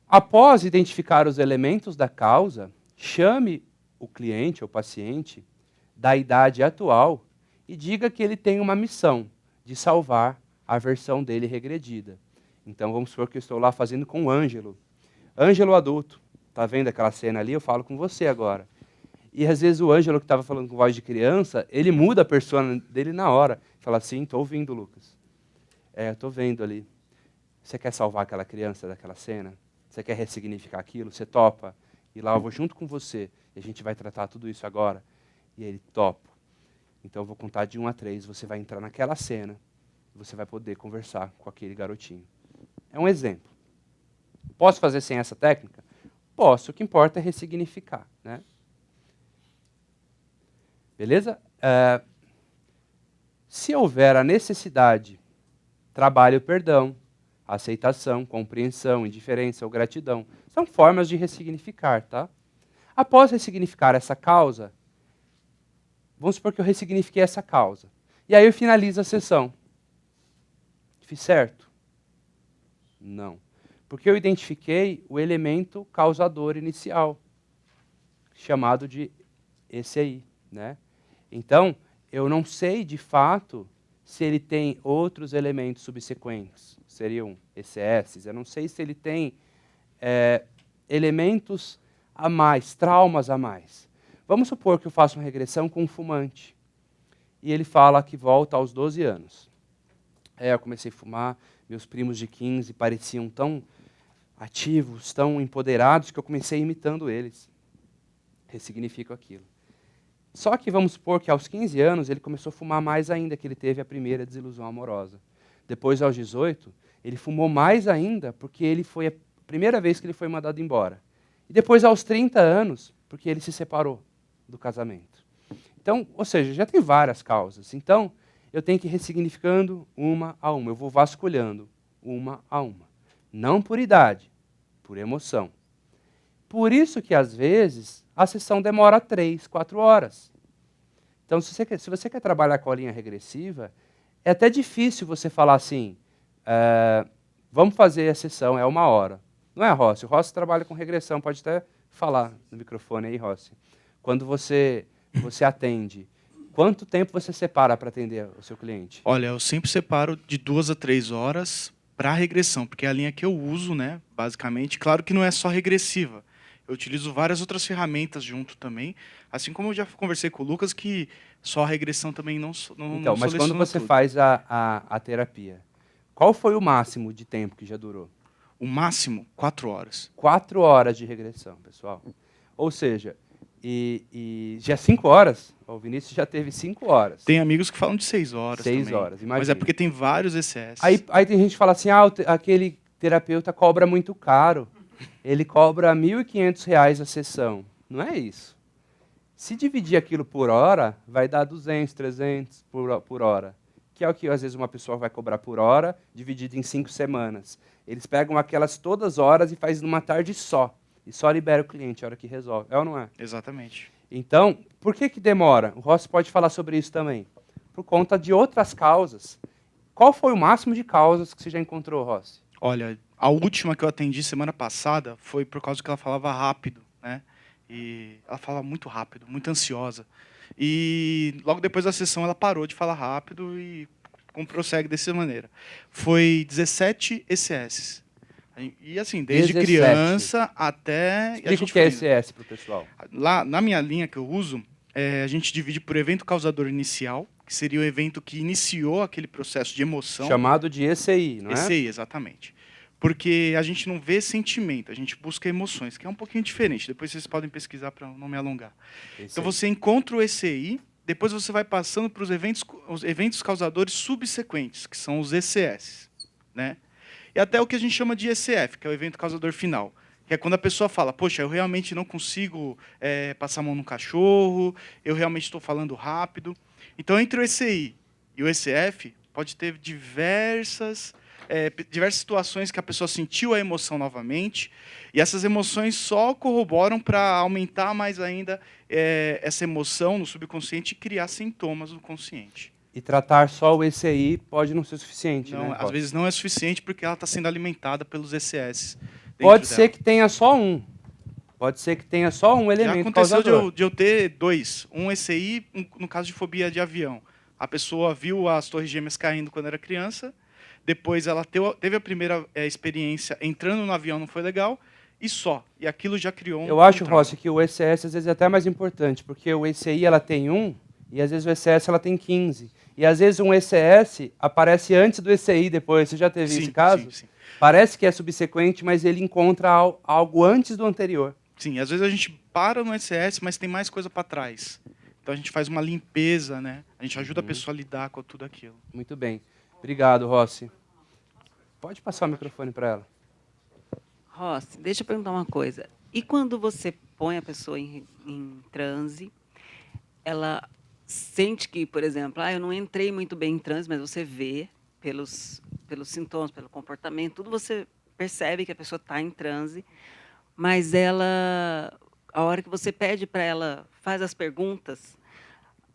Após identificar os elementos da causa, chame o cliente ou paciente da idade atual e diga que ele tem uma missão de salvar a versão dele regredida. Então vamos supor que eu estou lá fazendo com o Ângelo. Ângelo adulto, tá vendo aquela cena ali? Eu falo com você agora. E às vezes o Ângelo que estava falando com voz de criança, ele muda a persona dele na hora. Fala assim, estou ouvindo, Lucas. Estou vendo ali. Você quer salvar aquela criança daquela cena? Você quer ressignificar aquilo? Você topa? E lá eu vou junto com você. E a gente vai tratar tudo isso agora. E ele topa. Então eu vou contar de 1 a 3. Você vai entrar naquela cena. E você vai poder conversar com aquele garotinho. É um exemplo. Posso fazer sem essa técnica? Posso. O que importa é ressignificar, né? Beleza? Se houver a necessidade, trabalhe o perdão, aceitação, compreensão, indiferença ou gratidão. São formas de ressignificar, tá? Após ressignificar essa causa, vamos supor que eu ressignifiquei essa causa. E aí eu finalizo a sessão. Fiz certo? Não. Porque eu identifiquei o elemento causador inicial, chamado de esse aí, né? Então, eu não sei de fato se ele tem outros elementos subsequentes, seriam ECS, eu não sei se ele tem elementos a mais, traumas a mais. Vamos supor que eu faço uma regressão com um fumante, e ele fala que volta aos 12 anos. Eu comecei a fumar, meus primos de 15 pareciam tão ativos, tão empoderados, que eu comecei imitando eles. Ressignifico aquilo. Só que vamos supor que aos 15 anos ele começou a fumar mais ainda, que ele teve a primeira desilusão amorosa. Depois, aos 18, ele fumou mais ainda, porque ele foi a primeira vez que ele foi mandado embora. E depois, aos 30 anos, porque ele se separou do casamento. Então, ou seja, já tem várias causas. Então, eu tenho que ir ressignificando uma a uma. Eu vou vasculhando uma a uma. Não por idade, por emoção. Por isso que, às vezes, a sessão demora 3, 4 horas. Então, se você quer trabalhar com a linha regressiva, é até difícil você falar assim, vamos fazer a sessão, é 1 hora. Não é, Rossi? O Rossi trabalha com regressão, pode até falar no microfone aí, Rossi. Quando você atende, quanto tempo você separa para atender o seu cliente? Olha, eu sempre separo de 2 a 3 horas para regressão, porque é a linha que eu uso, né, basicamente. Claro que não é só regressiva. Eu utilizo várias outras ferramentas junto também, assim como eu já conversei com o Lucas, que só a regressão também não Então, mas quando seleciona você tudo. faz a terapia, qual foi o máximo de tempo que já durou? O máximo, 4 horas. 4 horas de regressão, pessoal. Ou seja, já 5 horas, o Vinícius já teve 5 horas. Tem amigos que falam de 6 horas 6 também. horas, imagina. Mas é porque tem vários ECS. Aí tem gente que fala assim, aquele terapeuta cobra muito caro. Ele cobra R$ 1.500 a sessão. Não é isso. Se dividir aquilo por hora, vai dar 200, 300 por hora. Que é o que às vezes uma pessoa vai cobrar por hora, dividido em 5 semanas. Eles pegam aquelas todas horas e fazem numa tarde só. E só libera o cliente a hora que resolve. É ou não é? Exatamente. Então, por que demora? O Rossi pode falar sobre isso também. Por conta de outras causas. Qual foi o máximo de causas que você já encontrou, Rossi? Olha, a última que eu atendi semana passada foi por causa que ela falava rápido, né? E ela fala muito rápido, muito ansiosa. E logo depois da sessão ela parou de falar rápido e prossegue dessa maneira. Foi 17 ECS. E assim, desde 17. criança até... Explica o que é ECS para o pessoal. Lá na minha linha que eu uso, a gente divide por evento causador inicial, que seria o evento que iniciou aquele processo de emoção. Chamado de ECI, não é? ECI, exatamente. Porque a gente não vê sentimento, a gente busca emoções, que é um pouquinho diferente. Depois vocês podem pesquisar para não me alongar. Então você encontra o ECI, depois você vai passando para os eventos causadores subsequentes, que são os ECS, né? E até o que a gente chama de ECF, que é o evento causador final, que é quando a pessoa fala, poxa, eu realmente não consigo passar a mão no cachorro, eu realmente estou falando rápido. Então, entre o ECI e o ECF, pode ter diversas situações que a pessoa sentiu a emoção novamente, e essas emoções só corroboram para aumentar mais ainda essa emoção no subconsciente e criar sintomas no consciente. E tratar só o ECI pode não ser suficiente, não, né? Às vezes não é suficiente porque ela está sendo alimentada pelos ECS Pode ser que tenha só um. Pode ser que tenha só um elemento Já aconteceu causador. de eu ter dois. Um ECI, no caso de fobia de avião. A pessoa viu as torres gêmeas caindo quando era criança, depois ela teve a primeira experiência entrando no avião, não foi legal, e só. E aquilo já criou Eu acho, trauma. Rossi, que o ECS às vezes é até mais importante, porque o ECI ela tem 1 e às vezes o ECS ela tem 15. E às vezes um ECS aparece antes do ECI depois. Você já teve esse caso? Sim. Parece que é subsequente, mas ele encontra algo antes do anterior. Sim, às vezes a gente para no ECS, mas tem mais coisa para trás. Então a gente faz uma limpeza, né? A gente ajuda a pessoa a lidar com tudo aquilo. Muito bem. Obrigado, Rossi. Pode passar o microfone para ela. Rossi, deixa eu perguntar uma coisa. E quando você põe a pessoa em transe, ela sente que, por exemplo, eu não entrei muito bem em transe, mas você vê pelos sintomas, pelo comportamento, tudo você percebe que a pessoa está em transe, mas ela, a hora que você pede para ela, faz as perguntas,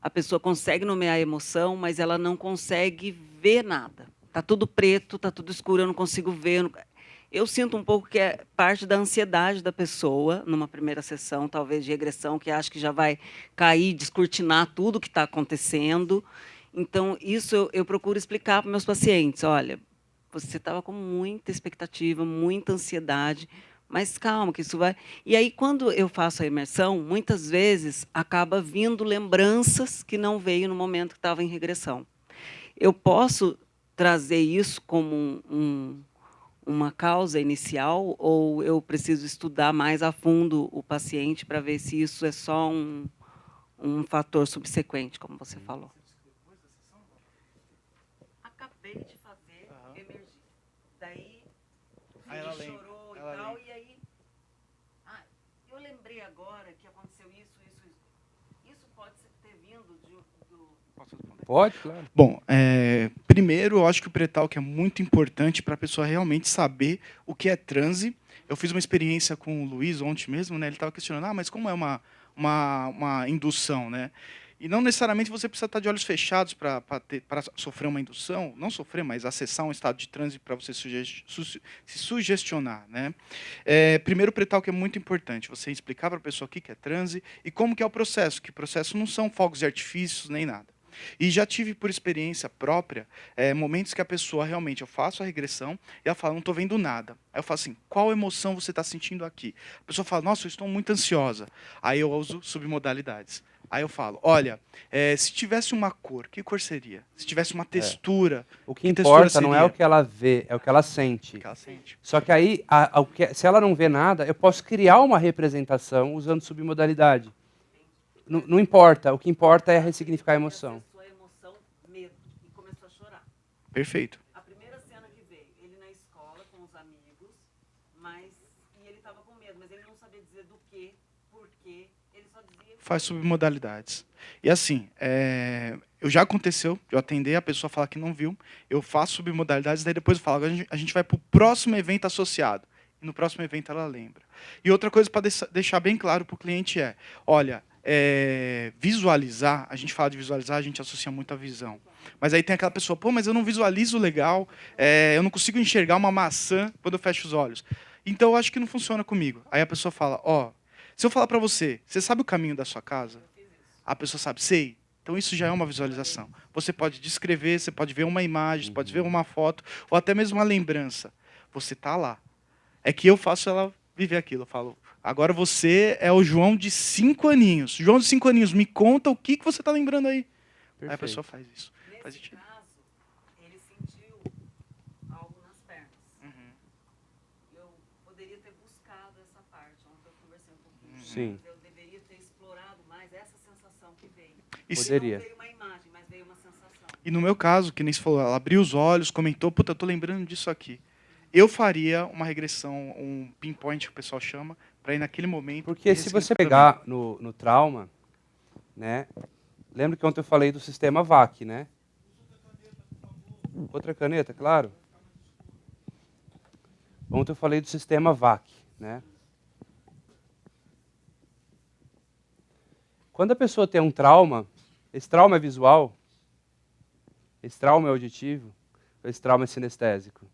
a pessoa consegue nomear a emoção, mas ela não consegue ver nada. Está tudo preto, está tudo escuro, eu não consigo ver. Eu sinto um pouco que é parte da ansiedade da pessoa, numa primeira sessão, talvez de regressão, que acha que já vai cair, descortinar tudo o que está acontecendo. Então, isso eu procuro explicar para meus pacientes. Olha, você estava com muita expectativa, muita ansiedade, mas calma, que isso vai... E aí, quando eu faço a imersão, muitas vezes acaba vindo lembranças que não veio no momento que estava em regressão. Eu posso trazer isso como uma causa inicial, ou eu preciso estudar mais a fundo o paciente para ver se isso é só um fator subsequente, como você falou? Acabei de fazer emergir. Daí, Ela ele lembra, chorou ela e tal, lembra. e aí... eu lembrei agora que aconteceu isso. Isso pode ter vindo Posso responder? Pode, claro. Bom, primeiro, eu acho que o pré-talk é muito importante para a pessoa realmente saber o que é transe. Eu fiz uma experiência com o Luiz ontem mesmo, né? Ele estava questionando, mas como é uma indução, né? E não necessariamente você precisa estar de olhos fechados para sofrer uma indução, não sofrer, mas acessar um estado de transe para você se sugestionar, né? Primeiro, o pré-talk é muito importante, você explicar para a pessoa o que é transe e como que é o processo, que o processo não são fogos de artifícios nem nada. E já tive, por experiência própria, momentos que a pessoa realmente, eu faço a regressão e ela fala, não estou vendo nada. Aí eu falo assim, qual emoção você está sentindo aqui? A pessoa fala, nossa, eu estou muito ansiosa. Aí eu uso submodalidades. Aí eu falo, olha, se tivesse uma cor, que cor seria? Se tivesse uma textura, O que textura importa não é seria? o que ela vê, é o que ela sente. O que ela sente. Só que aí, se ela não vê nada, eu posso criar uma representação usando submodalidade. Não importa, o que importa é ressignificar a emoção. A emoção, medo, e começou a chorar. Perfeito. A primeira cena que veio, ele na escola com os amigos, e ele estava com medo, mas ele não sabia dizer do que, por quê, ele só dizia... Faz submodalidades. E assim, já aconteceu de eu atender, a pessoa falar que não viu, eu faço submodalidades, daí depois eu falo, agora a gente vai para o próximo evento associado. E no próximo evento ela lembra. E outra coisa para deixar bem claro para o cliente olha, visualizar, a gente fala de visualizar, a gente associa muito à visão. Mas aí tem aquela pessoa, pô, mas eu não visualizo legal, eu não consigo enxergar uma maçã quando eu fecho os olhos. Então eu acho que não funciona comigo. Aí a pessoa fala, se eu falar para você, você sabe o caminho da sua casa? A pessoa sabe, sei. Então isso já é uma visualização. Você pode descrever, você pode ver uma imagem, você pode ver uma foto, ou até mesmo uma lembrança. Você está lá. É que eu faço ela viver aquilo. Eu falo, agora você é o João de 5 aninhos. João de 5 aninhos, me conta o que você está lembrando aí. Perfeito. Aí a pessoa faz isso. Nesse caso, ele sentiu algo nas pernas. Eu poderia ter buscado essa parte, ontem eu conversei um pouquinho. Sim. Eu deveria ter explorado mais essa sensação que veio. Poderia. Não veio uma imagem, mas veio uma sensação. E no meu caso, que nem você falou, ela abriu os olhos, comentou, puta, eu tô lembrando disso aqui. Eu faria uma regressão, um pinpoint que o pessoal chama, para ir naquele momento. Porque se você pegar no trauma, né? Lembra que ontem eu falei do sistema VAC, né? Outra caneta, claro. Ontem eu falei do sistema VAC, né? Quando a pessoa tem um trauma, esse trauma é visual, esse trauma é auditivo, esse trauma é sinestésico.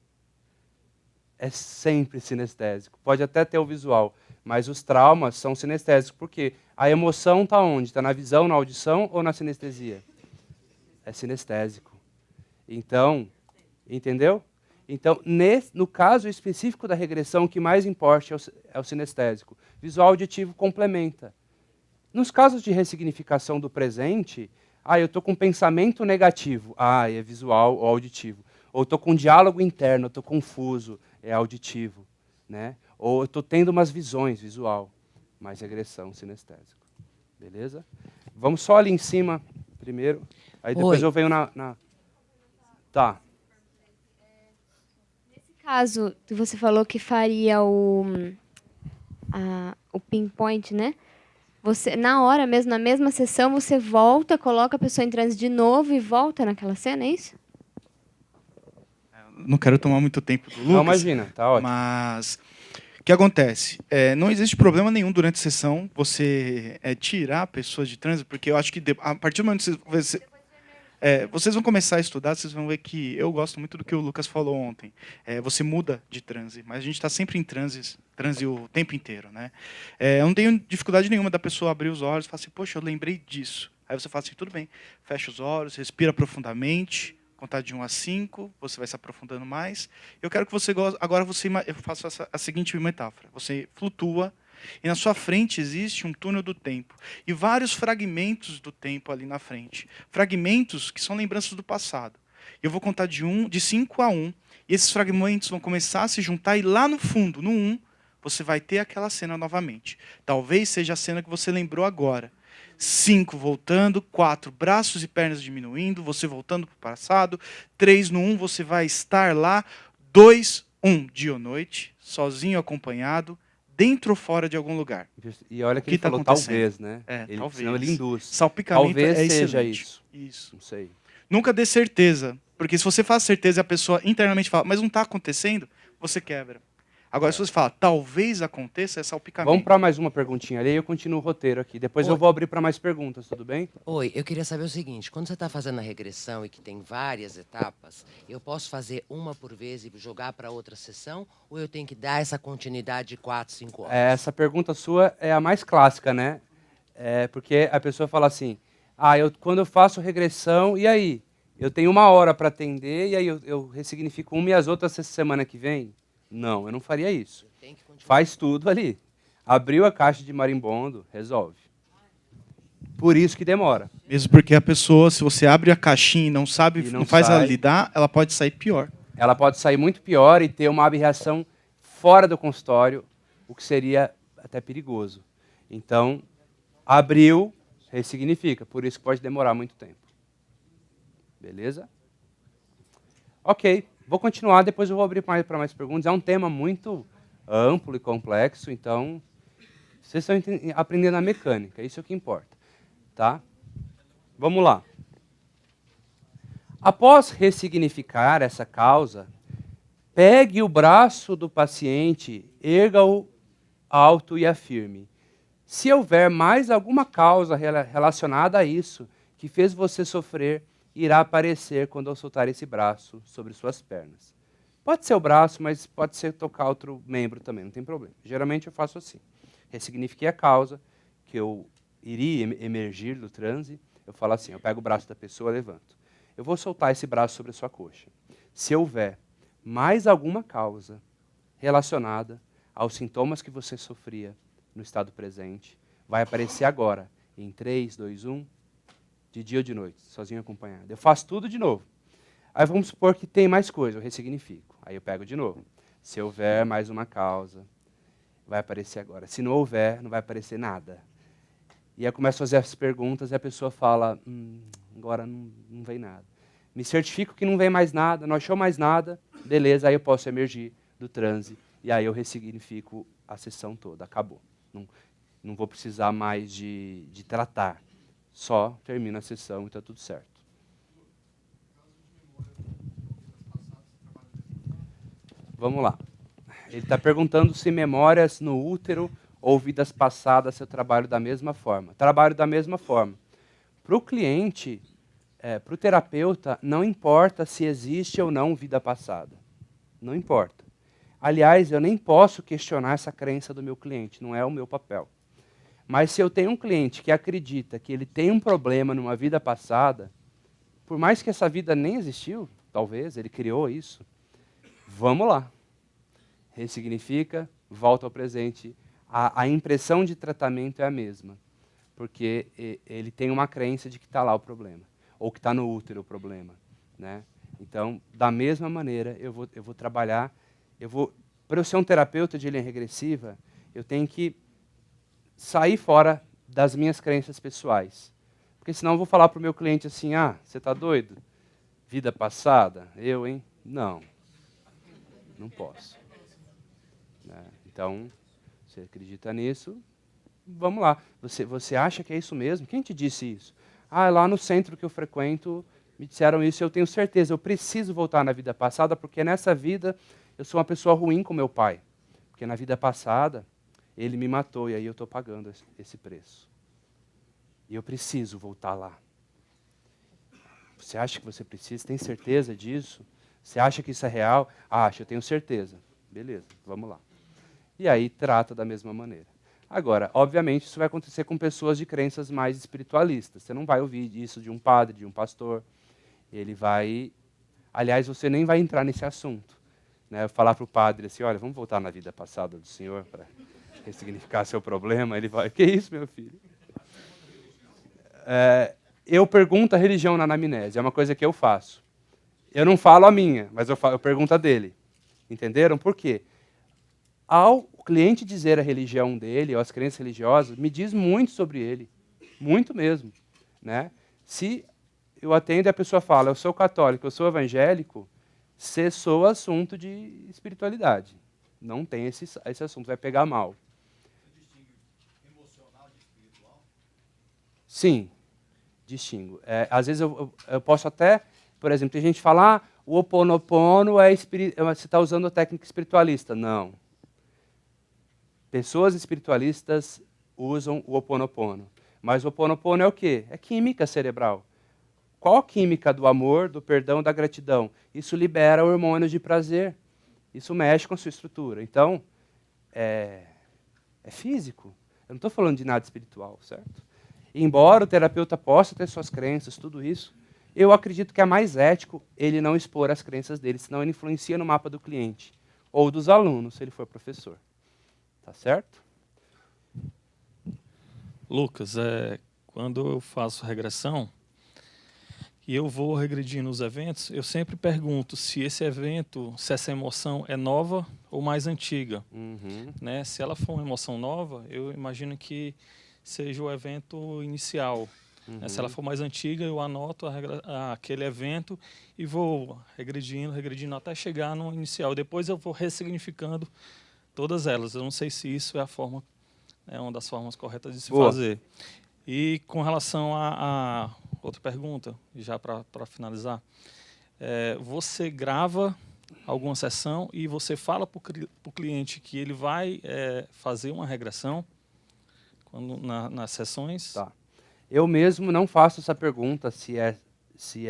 é sempre sinestésico. Pode até ter o visual, mas os traumas são sinestésicos. Por quê? A emoção está onde? Está na visão, na audição ou na sinestesia? É sinestésico. Então, entendeu? Então, no caso específico da regressão, o que mais importa é o sinestésico. Visual auditivo complementa. Nos casos de ressignificação do presente, eu estou com um pensamento negativo, é visual ou auditivo. Ou estou com um diálogo interno, estou confuso, é auditivo. Né? Ou eu estou tendo umas visões, visual, mais regressão, sinestésico. Beleza? Vamos só ali em cima primeiro, aí depois eu venho na... Tá. Nesse caso, você falou que faria o pinpoint, né? Você, na hora mesmo, na mesma sessão, você volta, coloca a pessoa em transe de novo e volta naquela cena, é isso? Não quero tomar muito tempo do Lucas. Não, imagina, tá ótimo. Mas o que acontece? Não existe problema nenhum durante a sessão você tirar a pessoa de transe, porque eu acho que a partir do momento que vocês vão começar a estudar, vocês vão ver que eu gosto muito do que o Lucas falou ontem. Você muda de transe, mas a gente está sempre em transe o tempo inteiro. Né? Eu não tenho dificuldade nenhuma da pessoa abrir os olhos e falar assim, poxa, eu lembrei disso. Aí você fala assim, tudo bem, fecha os olhos, respira profundamente, contar de 1 a 5, você vai se aprofundando mais. Eu quero que você, agora eu faço a seguinte metáfora. Você flutua, e na sua frente existe um túnel do tempo. E vários fragmentos do tempo ali na frente. Fragmentos que são lembranças do passado. Eu vou contar de 5 a 1. E esses fragmentos vão começar a se juntar. E lá no fundo, no 1, você vai ter aquela cena novamente. Talvez seja a cena que você lembrou agora. 5 voltando, 4 braços e pernas diminuindo, você voltando para o passado. 3 no 1, você vai estar lá. 2, 1, dia ou noite, sozinho, acompanhado, dentro ou fora de algum lugar. E olha que ele falou talvez, né? Talvez. Senão ele induz. Salpicamento talvez seja excelente. Isso. Não sei. Nunca dê certeza, porque se você faz certeza e a pessoa internamente fala, mas não está acontecendo, você quebra. Agora, se você fala, talvez aconteça, é salpicamento. Vamos para mais uma perguntinha ali e eu continuo o roteiro aqui. Depois eu vou abrir para mais perguntas, tudo bem? Oi, eu queria saber o seguinte, quando você está fazendo a regressão e que tem várias etapas, eu posso fazer uma por vez e jogar para outra sessão, ou eu tenho que dar essa continuidade de 4, 5 horas? Essa pergunta sua é a mais clássica, né? Porque a pessoa fala assim, quando eu faço regressão, e aí? Eu tenho 1 hora para atender, e aí eu ressignifico uma e as outras essa semana que vem? Não, eu não faria isso. Faz tudo ali. Abriu a caixa de marimbondo, resolve. Por isso que demora. Mesmo porque a pessoa, se você abre a caixinha e não sabe, não faz ela lidar, ela pode sair pior. Ela pode sair muito pior e ter uma abreação fora do consultório, o que seria até perigoso. Então, abriu, ressignifica. Por isso que pode demorar muito tempo. Beleza? Ok. Vou continuar, depois eu vou abrir para mais perguntas. É um tema muito amplo e complexo, então vocês estão aprendendo a mecânica, isso é o que importa. Tá? Vamos lá. Após ressignificar essa causa, pegue o braço do paciente, erga-o alto e afirme. Se houver mais alguma causa relacionada a isso que fez você sofrer, irá aparecer quando eu soltar esse braço sobre suas pernas. Pode ser o braço, mas pode ser tocar outro membro também, não tem problema. Geralmente eu faço assim. Ressignifiquei a causa, que eu iria emergir do transe, eu falo assim, eu pego o braço da pessoa, levanto. Eu vou soltar esse braço sobre a sua coxa. Se houver mais alguma causa relacionada aos sintomas que você sofria no estado presente, vai aparecer agora, em 3, 2, 1... de dia ou de noite, sozinho acompanhado. Eu faço tudo de novo. Aí vamos supor que tem mais coisa, eu ressignifico. Aí eu pego de novo. Se houver mais uma causa, vai aparecer agora. Se não houver, não vai aparecer nada. E aí eu começo a fazer as perguntas e a pessoa fala, agora não vem nada. Me certifico que não vem mais nada, não achou mais nada, beleza, aí eu posso emergir do transe. E aí eu ressignifico a sessão toda, acabou. Não vou precisar mais de tratar. Só termina a sessão e está tudo certo. Vamos lá. Ele está perguntando se memórias no útero ou vidas passadas eu trabalho da mesma forma. Trabalho da mesma forma. Para o cliente, para o terapeuta, não importa se existe ou não vida passada. Não importa. Aliás, eu nem posso questionar essa crença do meu cliente, não é o meu papel. Mas se eu tenho um cliente que acredita que ele tem um problema numa vida passada, por mais que essa vida nem existiu, talvez, ele criou isso, vamos lá. Ressignifica, volta ao presente. A impressão de tratamento é a mesma, porque ele tem uma crença de que está lá o problema, ou que está no útero o problema, né? Então, da mesma maneira, eu vou trabalhar, para eu ser um terapeuta de linha regressiva, eu tenho que sair fora das minhas crenças pessoais. Porque senão eu vou falar para o meu cliente assim, você está doido? Vida passada? Eu, hein? Não. Não posso. Né? Então, você acredita nisso? Vamos lá. Você acha que é isso mesmo? Quem te disse isso? Lá no centro que eu frequento, me disseram isso, eu tenho certeza, eu preciso voltar na vida passada, porque nessa vida eu sou uma pessoa ruim com meu pai. Porque na vida passada, ele me matou, e aí eu estou pagando esse preço. E eu preciso voltar lá. Você acha que você precisa? Tem certeza disso? Você acha que isso é real? Acho, eu tenho certeza. Beleza, vamos lá. E aí trata da mesma maneira. Agora, obviamente, isso vai acontecer com pessoas de crenças mais espiritualistas. Você não vai ouvir isso de um padre, de um pastor. Ele vai... Aliás, você nem vai entrar nesse assunto. Né? Falar para o padre assim, olha, vamos voltar na vida passada do senhor para ressignificar seu problema. Ele vai, que isso, meu filho? Eu pergunto a religião na anamnese, é uma coisa que eu faço. Eu não falo a minha, mas eu pergunto a dele. Entenderam? Por quê? Ao cliente dizer a religião dele, ou as crenças religiosas, me diz muito sobre ele. Muito mesmo. Né? Se eu atendo e a pessoa fala, eu sou católico, eu sou evangélico, cessou o assunto de espiritualidade. Não tem esse assunto, vai pegar mal. Você distingue emocional de espiritual? Sim, distingo. Às vezes eu posso até, por exemplo, tem gente que fala, o Ho Oponopono você está usando a técnica espiritualista. Não. Pessoas espiritualistas usam o Ho Oponopono. Mas o Ho Oponopono é o quê? É química cerebral. Qual a química do amor, do perdão, da gratidão? Isso libera hormônios de prazer. Isso mexe com a sua estrutura. Então, é físico. Eu não estou falando de nada espiritual, certo? Embora o terapeuta possa ter suas crenças, tudo isso, eu acredito que é mais ético ele não expor as crenças dele, senão ele influencia no mapa do cliente. Ou dos alunos, se ele for professor. Tá certo? Lucas, quando eu faço regressão e eu vou regredir nos eventos, eu sempre pergunto se esse evento, se essa emoção é nova ou mais antiga. Uhum. Né? Se ela for uma emoção nova, eu imagino que seja o evento inicial. Uhum. Se ela for mais antiga, eu anoto aquele evento e vou regredindo até chegar no inicial. Depois eu vou ressignificando todas elas. Eu não sei se isso é uma das formas corretas de se fazer. E com relação a outra pergunta, já para finalizar, você grava alguma sessão e você fala para o cliente que ele vai fazer uma regressão nas sessões? Tá. Eu mesmo não faço essa pergunta se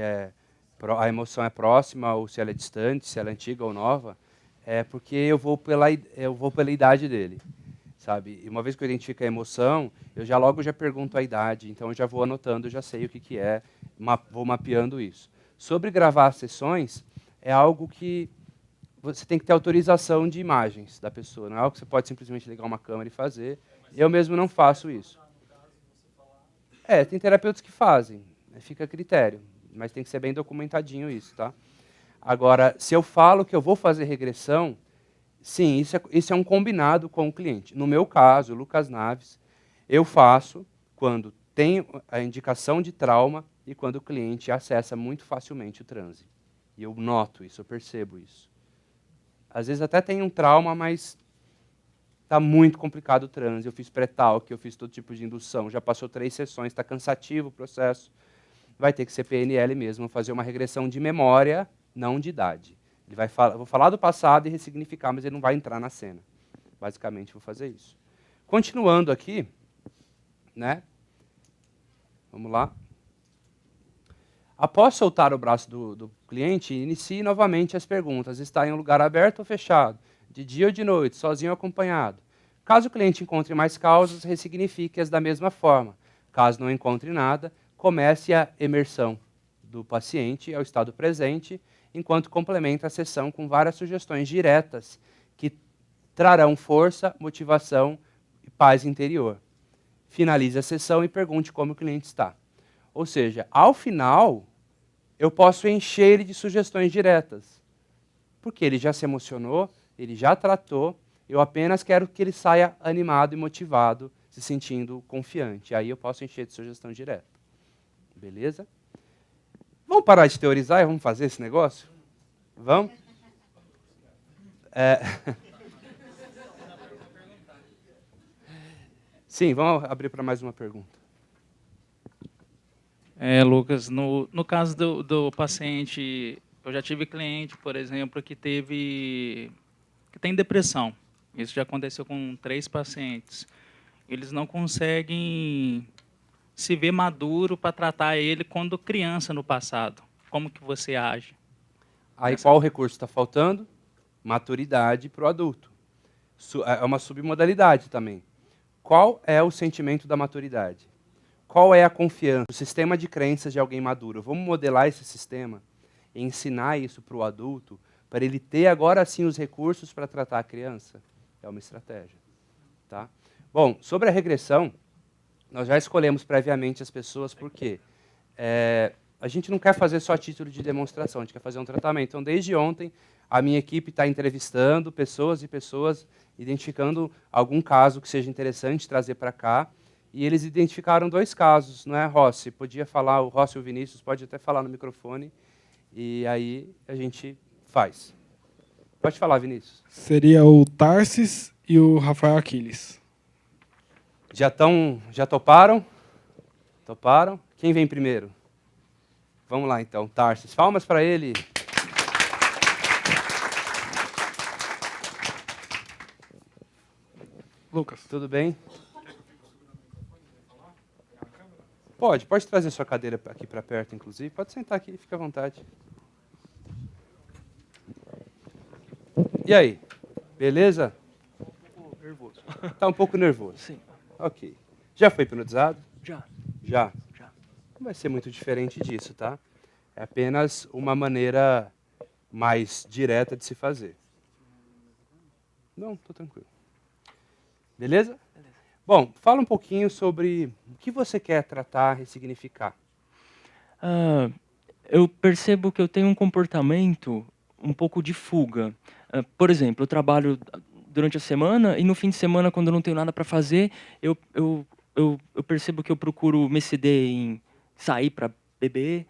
a emoção é próxima ou se ela é distante, se ela é antiga ou nova, porque eu vou pela idade dele, sabe? E uma vez que eu identifico a emoção, eu logo já pergunto a idade, então eu já vou anotando, eu já sei o que é, vou mapeando isso. Sobre gravar sessões, é algo que você tem que ter autorização de imagens da pessoa, não é algo que você pode simplesmente ligar uma câmera e fazer. Eu mesmo não faço isso. Tem terapeutas que fazem, fica a critério, mas tem que ser bem documentadinho isso, tá? Agora, se eu falo que eu vou fazer regressão, sim, isso é um combinado com o cliente. No meu caso, Lucas Naves, eu faço quando tem a indicação de trauma e quando o cliente acessa muito facilmente o transe. E eu noto isso, eu percebo isso. Às vezes até tem um trauma, mas está muito complicado o transe. Eu fiz pré-talk, eu fiz todo tipo de indução, já passou 3 sessões, está cansativo o processo. Vai ter que ser PNL mesmo, fazer uma regressão de memória, não de idade. Vou falar do passado e ressignificar, mas ele não vai entrar na cena. Basicamente, vou fazer isso. Continuando aqui, né? Vamos lá. Após soltar o braço do cliente, inicie novamente as perguntas. Está em um lugar aberto ou fechado? de dia ou de noite, sozinho ou acompanhado. Caso o cliente encontre mais causas, ressignifique-as da mesma forma. Caso não encontre nada, comece a imersão do paciente ao estado presente, enquanto complementa a sessão com várias sugestões diretas que trarão força, motivação e paz interior. Finalize a sessão e pergunte como o cliente está. Ou seja, ao final, eu posso encher ele de sugestões diretas. Porque ele já se emocionou, ele já tratou, eu apenas quero que ele saia animado e motivado, se sentindo confiante. Aí eu posso encher de sugestão direta. Beleza? Vamos parar de teorizar e vamos fazer esse negócio? Vamos? Sim, vamos abrir para mais uma pergunta. Lucas, no caso do paciente, eu já tive cliente, por exemplo, que tem depressão. Isso já aconteceu com 3 pacientes. Eles não conseguem se ver maduro para tratar ele quando criança no passado. Como que você age? Aí qual recurso está faltando? Maturidade para o adulto. É uma submodalidade também. Qual é o sentimento da maturidade? Qual é a confiança? O sistema de crenças de alguém maduro. Vamos modelar esse sistema e ensinar isso para o adulto, para ele ter agora sim os recursos para tratar a criança? É uma estratégia. Tá? Bom, sobre a regressão, nós já escolhemos previamente as pessoas porque a gente não quer fazer só a título de demonstração, a gente quer fazer um tratamento. Então, desde ontem, a minha equipe está entrevistando pessoas e pessoas, identificando algum caso que seja interessante trazer para cá. E eles identificaram 2 casos, não é, Rossi? Podia falar, o Rossi e o Vinícius, pode até falar no microfone, e aí a gente faz. Pode falar, Vinícius. Seria o Tarsis e o Rafael Aquiles. Já toparam? Toparam? Quem vem primeiro? Vamos lá, então, Tarsis. Palmas para ele. Lucas. Tudo bem? Pode trazer sua cadeira aqui para perto, inclusive. Pode sentar aqui, fica à vontade. E aí? Beleza? Um pouco nervoso. Está um pouco nervoso? Sim. Ok. Já foi hipnotizado? Já. Já? Já. Não vai ser muito diferente disso, tá? É apenas uma maneira mais direta de se fazer. Não, estou tranquilo. Beleza? Beleza. Bom, fala um pouquinho sobre o que você quer tratar, ressignificar. Eu percebo que eu tenho um comportamento um pouco de fuga. Por exemplo, eu trabalho durante a semana e no fim de semana, quando eu não tenho nada para fazer, eu percebo que eu procuro me exceder em sair para beber.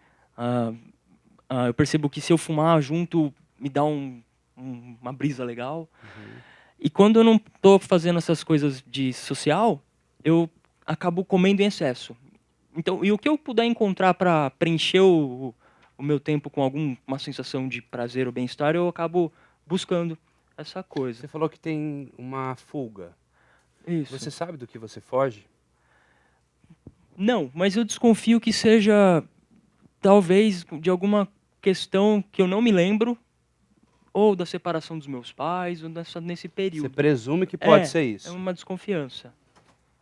Eu percebo que se eu fumar junto, me dá uma brisa legal. Uhum. E quando eu não estou fazendo essas coisas de social, eu acabo comendo em excesso. Então, e o que eu puder encontrar para preencher o meu tempo com alguma sensação de prazer ou bem-estar, eu acabo buscando essa coisa. Você falou que tem uma fuga. Isso. Você sabe do que você foge? Não, mas eu desconfio que seja, talvez, de alguma questão que eu não me lembro, ou da separação dos meus pais, ou nesse período. Você presume que pode ser isso? É uma desconfiança.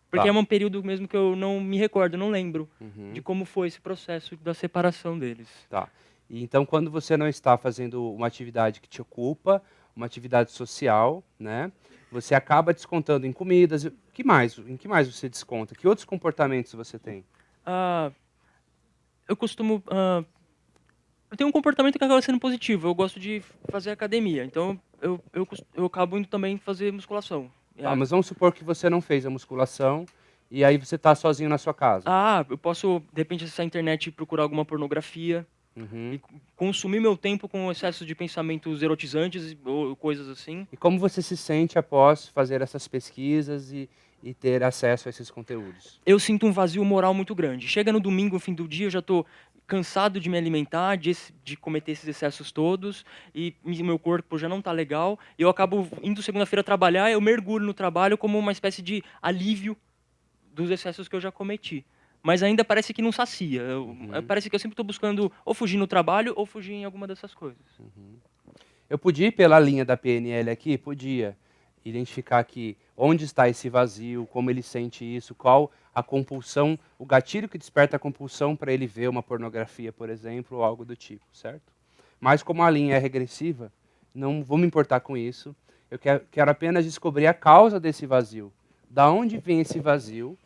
Porque é um período mesmo que eu não me recordo, eu não lembro de como foi esse processo da separação deles. Tá. E então, quando você não está fazendo uma atividade que te ocupa, uma atividade social, né, você acaba descontando em comidas. Em que mais você desconta? Que outros comportamentos você tem? Eu costumo... eu tenho um comportamento que acaba sendo positivo. Eu gosto de fazer academia. Então, eu acabo indo também fazer musculação. Mas vamos supor que você não fez a musculação e aí você está sozinho na sua casa. Eu posso, de repente, acessar a internet e procurar alguma pornografia. E consumir meu tempo com excesso de pensamentos erotizantes ou coisas assim. E como você se sente após fazer essas pesquisas e ter acesso a esses conteúdos? Eu sinto um vazio moral muito grande. Chega no domingo, no fim do dia, eu já estou cansado de me alimentar, de cometer esses excessos todos, e meu corpo já não está legal. Eu acabo indo segunda-feira trabalhar, eu mergulho no trabalho como uma espécie de alívio dos excessos que eu já cometi. Mas ainda parece que não sacia. Parece que eu sempre estou buscando ou fugir no trabalho ou fugir em alguma dessas coisas. Eu podia ir pela linha da PNL aqui? Podia. Identificar aqui onde está esse vazio, como ele sente isso, qual a compulsão, o gatilho que desperta a compulsão para ele ver uma pornografia, por exemplo, ou algo do tipo, certo? Mas como a linha é regressiva, não vou me importar com isso. Eu quero apenas descobrir a causa desse vazio. Da onde vem esse vazio,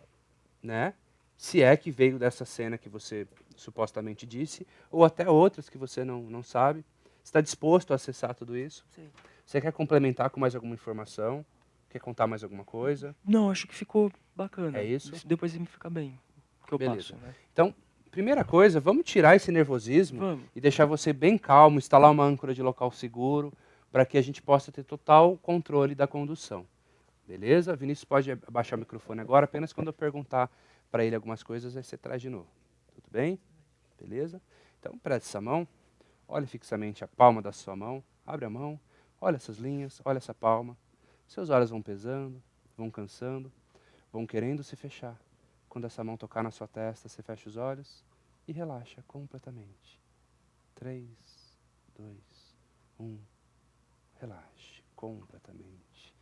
né? Se é que veio dessa cena que você supostamente disse, ou até outras que você não sabe. Está disposto a acessar tudo isso? Sim. Você quer complementar com mais alguma informação? Quer contar mais alguma coisa? Não, acho que ficou bacana. É isso? Depois me fica bem. Que eu Beleza. passo, né? Então, primeira coisa, vamos tirar esse nervosismo Vamos. e deixar você bem calmo, instalar uma âncora de local seguro, para que a gente possa ter total controle da condução. Beleza? Vinícius pode abaixar o microfone agora, apenas quando eu perguntar para ele algumas coisas, aí você traz de novo. Tudo bem? Beleza? Então, preste essa mão, olhe fixamente a palma da sua mão, abre a mão, olha essas linhas, olha essa palma. Seus olhos vão pesando, vão cansando, vão querendo se fechar. Quando essa mão tocar na sua testa, você fecha os olhos e relaxa completamente. 3, 2, 1. Relaxe completamente.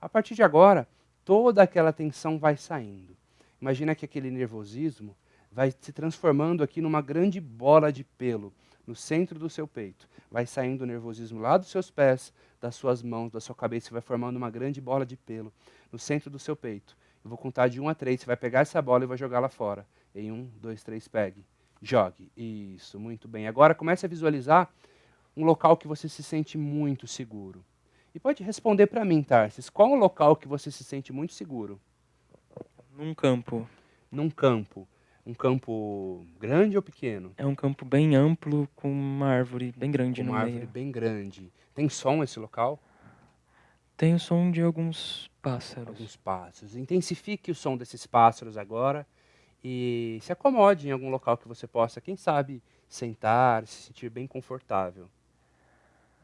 A partir de agora, toda aquela tensão vai saindo. Imagina que aquele nervosismo vai se transformando aqui numa grande bola de pelo no centro do seu peito. Vai saindo o nervosismo lá dos seus pés, das suas mãos, da sua cabeça, e vai formando uma grande bola de pelo no centro do seu peito. Eu vou contar de 1 a 3, você vai pegar essa bola e vai jogar lá fora. Em 1, 2, 3, pegue. Jogue. Isso, muito bem. Agora comece a visualizar um local que você se sente muito seguro. E pode responder para mim, Tarsis, qual é o local que você se sente muito seguro? Num campo. Num campo. Um campo grande ou pequeno? É um campo bem amplo, com uma árvore bem grande no Uma árvore meio. bem grande. Tem som esse local? Tem o som de alguns pássaros. Alguns pássaros. Intensifique o som desses pássaros agora e se acomode em algum local que você possa, quem sabe, sentar, se sentir bem confortável.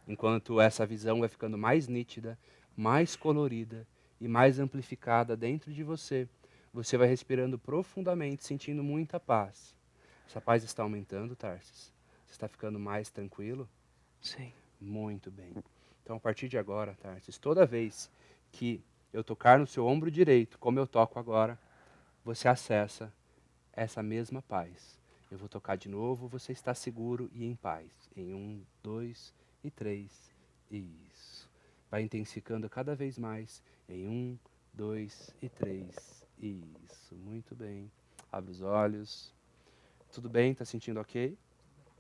Enquanto essa visão vai ficando mais nítida, mais colorida e mais amplificada dentro de você, você vai respirando profundamente, sentindo muita paz. Essa paz está aumentando, Tarsis? Você está ficando mais tranquilo? Sim. Muito bem. Então, a partir de agora, Tarsis, toda vez que eu tocar no seu ombro direito, como eu toco agora, você acessa essa mesma paz. Eu vou tocar de novo, você está seguro e em paz. Em 1, 2 e 3. Isso. Vai intensificando cada vez mais. Em 1, 2 e 3. Isso. Muito bem. Abre os olhos. Tudo bem? Está sentindo ok?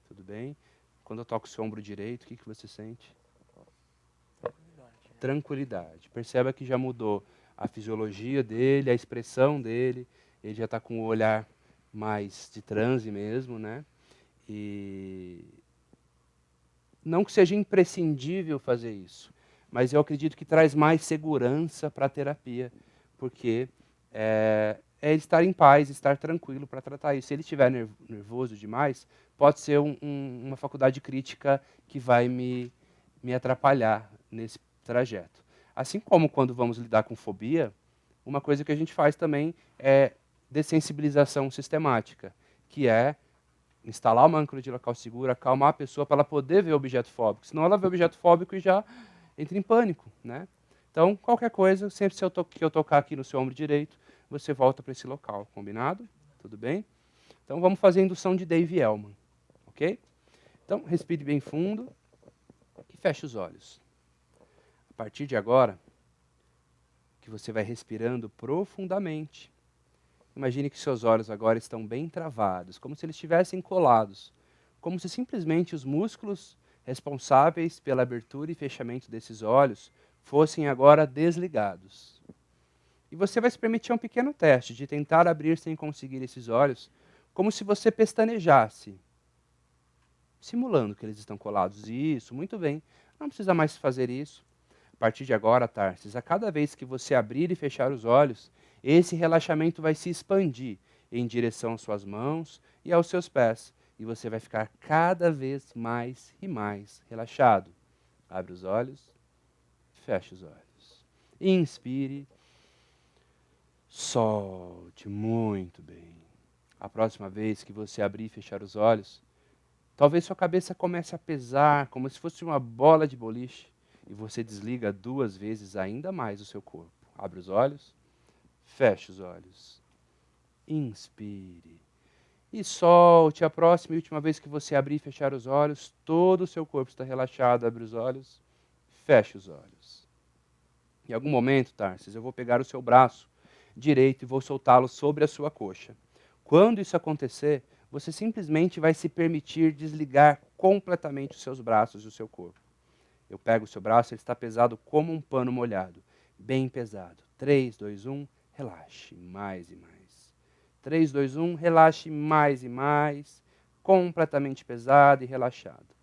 Tudo bem? Quando eu toco o seu ombro direito, o que você sente? Tranquilidade. Perceba que já mudou a fisiologia dele, a expressão dele. Ele já está com o olhar mais de transe mesmo, né? E não que seja imprescindível fazer isso, mas eu acredito que traz mais segurança para a terapia, porque é estar em paz, estar tranquilo para tratar isso. Se ele estiver nervoso demais, pode ser uma faculdade crítica que vai me atrapalhar nesse trajeto. Assim como quando vamos lidar com fobia, uma coisa que a gente faz também é dessensibilização sistemática, que é instalar uma âncora de local seguro, acalmar a pessoa para ela poder ver o objeto fóbico. Senão ela vê o objeto fóbico e já entra em pânico, né? Então, qualquer coisa, sempre que eu tocar aqui no seu ombro direito, você volta para esse local, combinado? Tudo bem? Então, vamos fazer a indução de Dave Elman, ok? Então, respire bem fundo e feche os olhos. A partir de agora, que você vai respirando profundamente, imagine que seus olhos agora estão bem travados, como se eles estivessem colados, como se simplesmente os músculos responsáveis pela abertura e fechamento desses olhos fossem agora desligados. E você vai se permitir um pequeno teste de tentar abrir sem conseguir esses olhos, como se você pestanejasse, simulando que eles estão colados. Isso, muito bem. Não precisa mais fazer isso. A partir de agora, Tarsis, a cada vez que você abrir e fechar os olhos, esse relaxamento vai se expandir em direção às suas mãos e aos seus pés. E você vai ficar cada vez mais e mais relaxado. Abre os olhos, feche os olhos. Inspire, solte muito bem. A próxima vez que você abrir e fechar os olhos, Talvez sua cabeça comece a pesar como se fosse uma bola de boliche e você desliga 2 vezes ainda mais o seu corpo. Abre os olhos, feche os olhos, inspire e solte. A próxima e última vez que você abrir e fechar os olhos, todo o seu corpo está relaxado. Abre os olhos, feche os olhos. Em algum momento, Tarsis, eu vou pegar o seu braço direito e vou soltá-lo sobre a sua coxa. Quando isso acontecer, você simplesmente vai se permitir desligar completamente os seus braços e o seu corpo. Eu pego o seu braço, ele está pesado como um pano molhado, bem pesado. 3, 2, 1, relaxe mais e mais. 3, 2, 1, relaxe mais e mais, completamente pesado e relaxado.